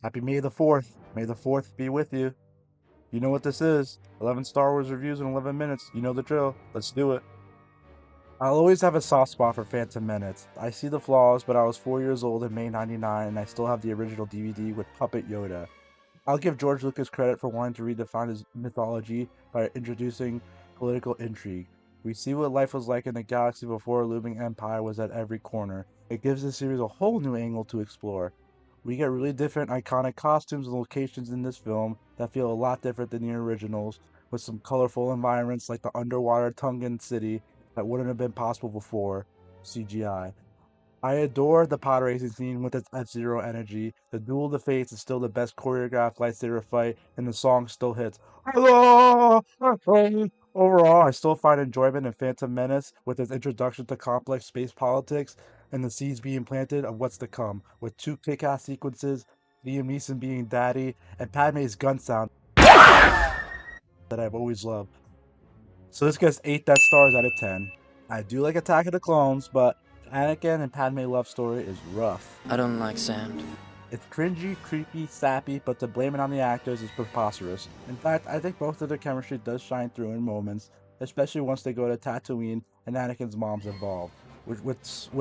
Happy May the 4th. May the 4th be with you. You know what this is. 11 Star Wars reviews in 11 minutes. You know the drill. Let's do it. I'll always have a soft spot for Phantom Menace. I see the flaws, but I was 4 years old in May 99 and I still have the original DVD with Puppet Yoda. I'll give George Lucas credit for wanting to redefine his mythology by introducing political intrigue. We see what life was like in the galaxy before a looming empire was at every corner. It gives the series a whole new angle to explore. We get really different iconic costumes and locations in this film that feel a lot different than the originals, with some colorful environments like the underwater Tungan city that wouldn't have been possible before CGI. I adore the pod racing scene with its F-Zero energy. The Duel of the Fates is still the best choreographed lightsaber fight, and the song still hits. Hello! Overall, I still find enjoyment in Phantom Menace with its introduction to complex space politics and the seeds being planted of what's to come, with two kick-ass sequences, Liam Neeson being daddy, and Padme's gun sound that I've always loved. So this gets 8 Death Stars out of 10. I do like Attack of the Clones, but Anakin and Padme love story is rough. I don't like sand. It's cringy, creepy, sappy, but to blame it on the actors is preposterous. In fact, I think both of their chemistry does shine through in moments, especially once they go to Tatooine and Anakin's mom's involved, with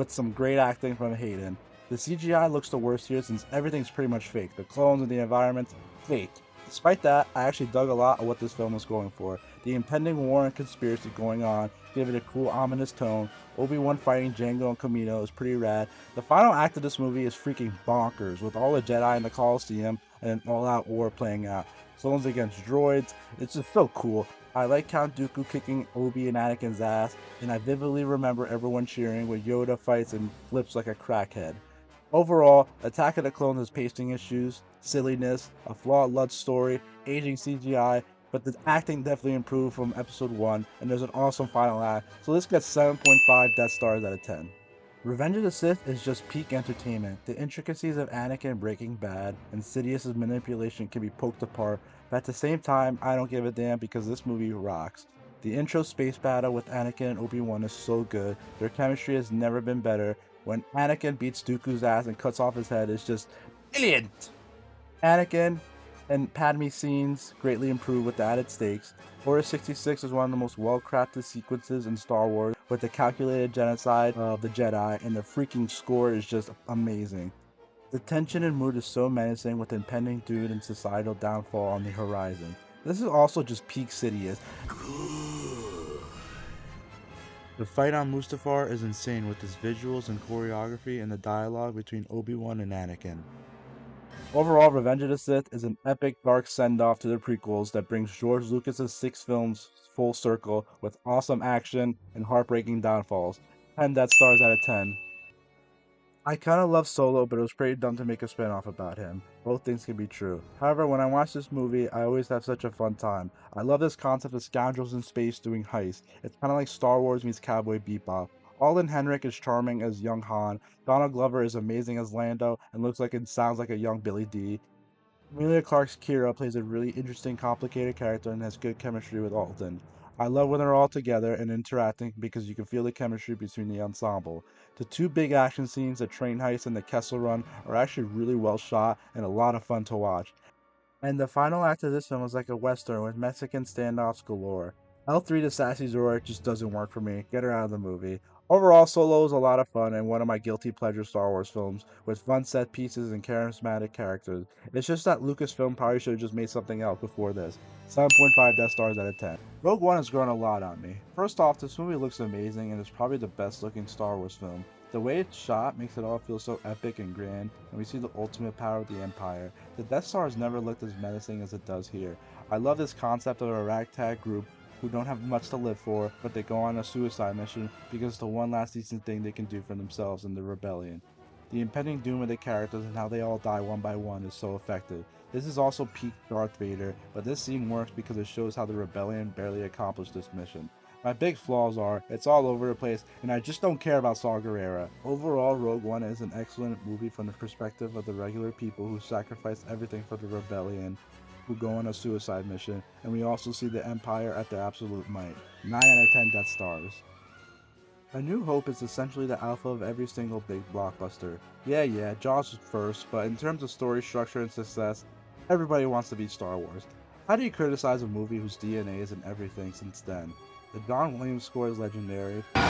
some great acting from Hayden. The CGI looks the worst here since everything's pretty much fake. The clones and the environments, fake. Despite that, I actually dug a lot of what this film was going for. The impending war and conspiracy going on give it a cool, ominous tone. Obi-Wan fighting Jango and Kamino is pretty rad. The final act of this movie is freaking bonkers, with all the Jedi in the Coliseum and an all-out war playing out. Clones against droids, it's just so cool. I like Count Dooku kicking Obi and Anakin's ass, and I vividly remember everyone cheering when Yoda fights and flips like a crackhead. Overall, Attack of the Clones has pacing issues, silliness, a flawed love story, aging CGI, but the acting definitely improved from episode 1, and there's an awesome final act, so this gets 7.5 Death Stars out of 10. Revenge of the Sith is just peak entertainment. The intricacies of Anakin breaking bad and Sidious's manipulation can be poked apart, but at the same time, I don't give a damn because this movie rocks. The intro space battle with Anakin and Obi-Wan is so good, their chemistry has never been better. When Anakin beats Dooku's ass and cuts off his head, it's just brilliant! Anakin and Padme scenes greatly improved with the added stakes. Order 66 is one of the most well-crafted sequences in Star Wars, with the calculated genocide of the Jedi, and the freaking score is just amazing. The tension and mood is so menacing with impending doom and societal downfall on the horizon. This is also just peak Sidious. The fight on Mustafar is insane with its visuals and choreography and the dialogue between Obi-Wan and Anakin. Overall, Revenge of the Sith is an epic dark send-off to the prequels that brings George Lucas's 6 films full circle with awesome action and heartbreaking downfalls. 10 Death Stars out of 10. I kinda love Solo, but it was pretty dumb to make a spin-off about him. Both things can be true. However, when I watch this movie, I always have such a fun time. I love this concept of scoundrels in space doing heists. It's kinda like Star Wars meets Cowboy Bebop. Alden Henrik is charming as young Han. Donald Glover is amazing as Lando and looks like and sounds like a young Billy D. Emilia Clarke's Kira plays a really interesting, complicated character and has good chemistry with Alden. I love when they're all together and interacting because you can feel the chemistry between the ensemble. The two big action scenes, the train heist and the Kessel Run, are actually really well shot and a lot of fun to watch. And the final act of this film is like a western with Mexican standoffs galore. L3 the Sassy Zora just doesn't work for me. Get her out of the movie. Overall, Solo is a lot of fun and one of my guilty pleasure Star Wars films with fun set pieces and charismatic characters. It's just that Lucasfilm probably should have just made something else before this. 7.5 Death Stars out of 10. Rogue One has grown a lot on me. First off, this movie looks amazing and is probably the best looking Star Wars film. The way it's shot makes it all feel so epic and grand, and we see the ultimate power of the Empire. The Death Star has never looked as menacing as it does here. I love this concept of a ragtag group who don't have much to live for, but they go on a suicide mission because it's the one last decent thing they can do for themselves in the rebellion. The impending doom of the characters and how they all die one by one is so effective. This is also peak Darth Vader, but this scene works because it shows how the rebellion barely accomplished this mission. My big flaws are, it's all over the place, and I just don't care about Saw Gerrera. Overall, Rogue One is an excellent movie from the perspective of the regular people who sacrifice everything for the rebellion, who go on a suicide mission, and we also see the Empire at their absolute might. 9 out of 10 Death Stars. A New Hope is essentially the alpha of every single big blockbuster. Yeah, Jaws was first, but in terms of story structure and success, everybody wants to be Star Wars. How do you criticize a movie whose DNA is in everything since then? The John Williams score is legendary. The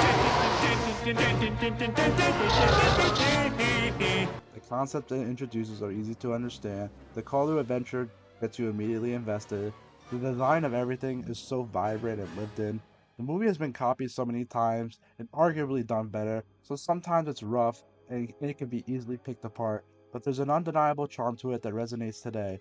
concepts it introduces are easy to understand. The call to adventure gets you immediately invested. The design of everything is so vibrant and lived in. The movie has been copied so many times and arguably done better, so sometimes it's rough and it can be easily picked apart, but there's an undeniable charm to it that resonates today.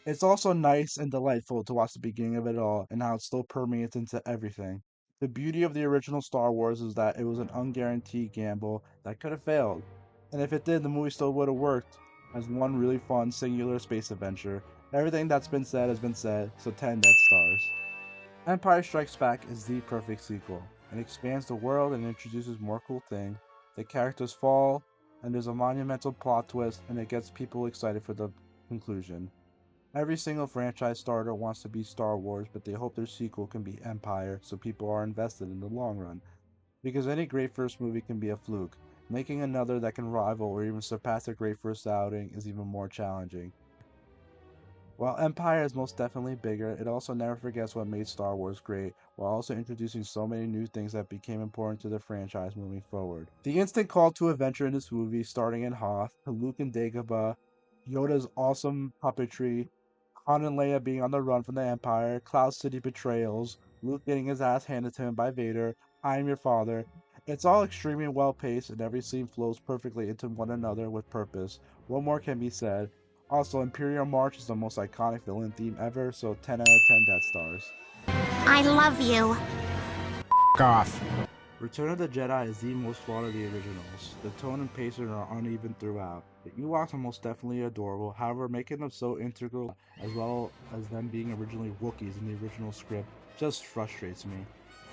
It's also nice and delightful to watch the beginning of it all and how it still permeates into everything. The beauty of the original Star Wars is that it was an unguaranteed gamble that could have failed. And if it did, the movie still would have worked as one really fun, singular space adventure. Everything that's been said has been said, so 10 Death Stars. Empire Strikes Back is the perfect sequel. It expands the world and introduces more cool things. The characters fall, and there's a monumental plot twist, and it gets people excited for the conclusion. Every single franchise starter wants to be Star Wars, but they hope their sequel can be Empire so people are invested in the long run. Because any great first movie can be a fluke, making another that can rival or even surpass a great first outing is even more challenging. While Empire is most definitely bigger, it also never forgets what made Star Wars great, while also introducing so many new things that became important to the franchise moving forward. The instant call to adventure in this movie, starting in Hoth, to Luke and Dagobah, Yoda's awesome puppetry, Han and Leia being on the run from the Empire, Cloud City betrayals, Luke getting his ass handed to him by Vader, I am your father. It's all extremely well paced and every scene flows perfectly into one another with purpose. What more can be said? Also, Imperial March is the most iconic villain theme ever, so 10 out of 10 Death Stars. I love you. Off. Return of the Jedi is the most flawed of the originals. The tone and pacing are uneven throughout. The Ewoks are most definitely adorable, however, making them so integral, as well as them being originally Wookiees in the original script, just frustrates me.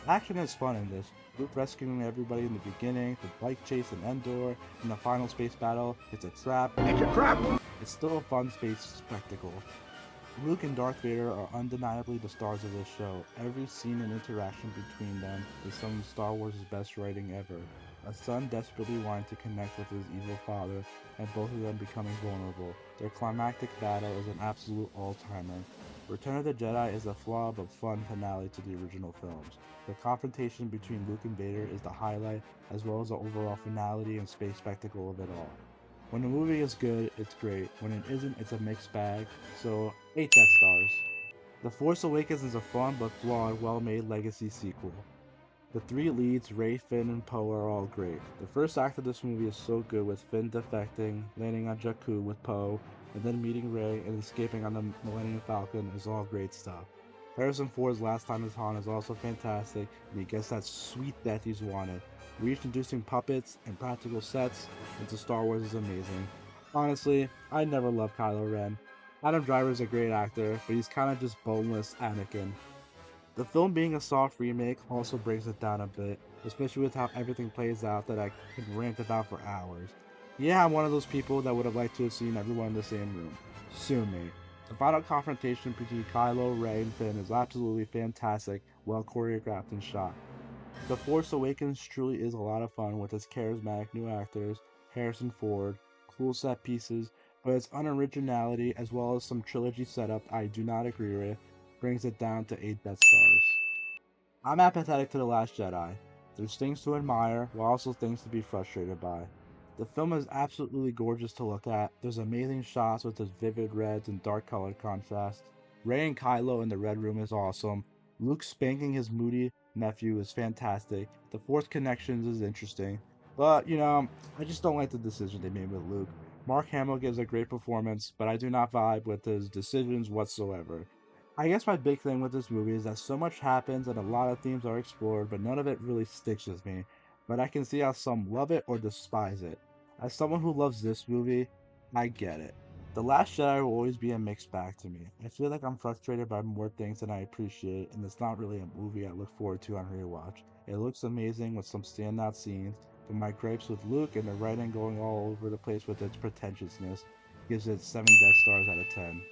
Action is fun in this. Luke rescuing everybody in the beginning, the bike chase in Endor, and the final space battle, it's a trap. It's a trap. It's still a fun space spectacle. Luke and Darth Vader are undeniably the stars of this show. Every scene and interaction between them is some of Star Wars' best writing ever. A son desperately wanting to connect with his evil father, and both of them becoming vulnerable. Their climactic battle is an absolute all-timer. Return of the Jedi is a flawed but fun finale to the original films. The confrontation between Luke and Vader is the highlight, as well as the overall finality and space spectacle of it all. When a movie is good, it's great. When it isn't, it's a mixed bag. So, 8 Death Stars. The Force Awakens is a fun but flawed, well-made legacy sequel. The three leads, Rey, Finn, and Poe, are all great. The first act of this movie is so good, with Finn defecting, landing on Jakku with Poe, and then meeting Rey and escaping on the Millennium Falcon is all great stuff. Harrison Ford's last time as Han is also fantastic, and he gets that sweet death he's wanted. Reintroducing puppets and practical sets into Star Wars is amazing. Honestly, I never loved Kylo Ren. Adam Driver's a great actor, but he's kinda just boneless Anakin. The film being a soft remake also brings it down a bit, especially with how everything plays out that I could rant about for hours. Yeah, I'm one of those people that would have liked to have seen everyone in the same room. Sue me. The final confrontation between Kylo, Rey, and Finn is absolutely fantastic, well choreographed and shot. The Force Awakens truly is a lot of fun with its charismatic new actors, Harrison Ford, cool set pieces, but its unoriginality as well as some trilogy setup I do not agree with brings it down to 8 Death Stars. I'm apathetic to The Last Jedi. There's things to admire, while also things to be frustrated by. The film is absolutely gorgeous to look at. There's amazing shots with its vivid reds and dark color contrast. Rey and Kylo in the Red Room is awesome. Luke spanking his moody nephew is fantastic. The Force Connections is interesting. But, I just don't like the decision they made with Luke. Mark Hamill gives a great performance, but I do not vibe with his decisions whatsoever. I guess my big thing with this movie is that so much happens and a lot of themes are explored, but none of it really sticks with me. But I can see how some love it or despise it. As someone who loves this movie, I get it. The Last Jedi will always be a mixed bag to me. I feel like I'm frustrated by more things than I appreciate, and it's not really a movie I look forward to on rewatch. It looks amazing with some standout scenes, but my gripes with Luke and the writing going all over the place with its pretentiousness gives it 7 Death Stars out of 10.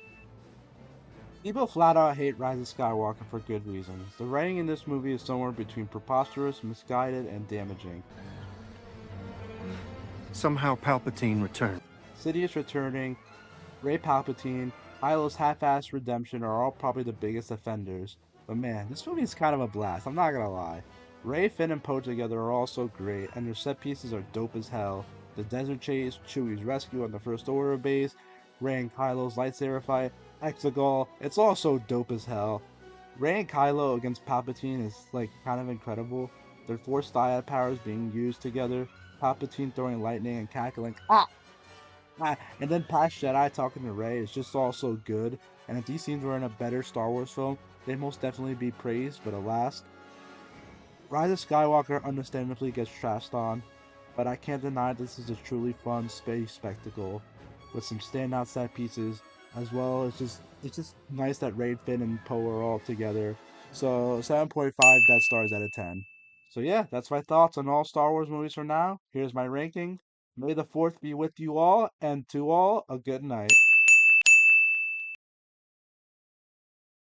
People flat out hate Rise of Skywalker for good reasons. The writing in this movie is somewhere between preposterous, misguided, and damaging. Somehow Palpatine returned. Sidious returning, Rey Palpatine, Kylo's half-assed redemption are all probably the biggest offenders. But man, this movie is kind of a blast, I'm not gonna lie. Rey, Finn, and Poe together are also great, and their set pieces are dope as hell. The desert chase, Chewie's rescue on the First Order base, Rey and Kylo's lightsaber fight, Exegol, it's all so dope as hell. Rey and Kylo against Palpatine is like kind of incredible. Their Force dyad powers being used together, Palpatine throwing lightning and cackling, ah! And then Past Jedi talking to Rey is just all so good. And if these scenes were in a better Star Wars film, they'd most definitely be praised. But alas, Rise of Skywalker understandably gets trashed on. But I can't deny this is a truly fun space spectacle with some standout set pieces, as well as it's just nice that Rey, Finn, and Poe are all together. So 7.5 Death Stars out of 10. So yeah, that's my thoughts on all Star Wars movies for now. Here's my ranking. May the 4th be with you all, and to all, a good night.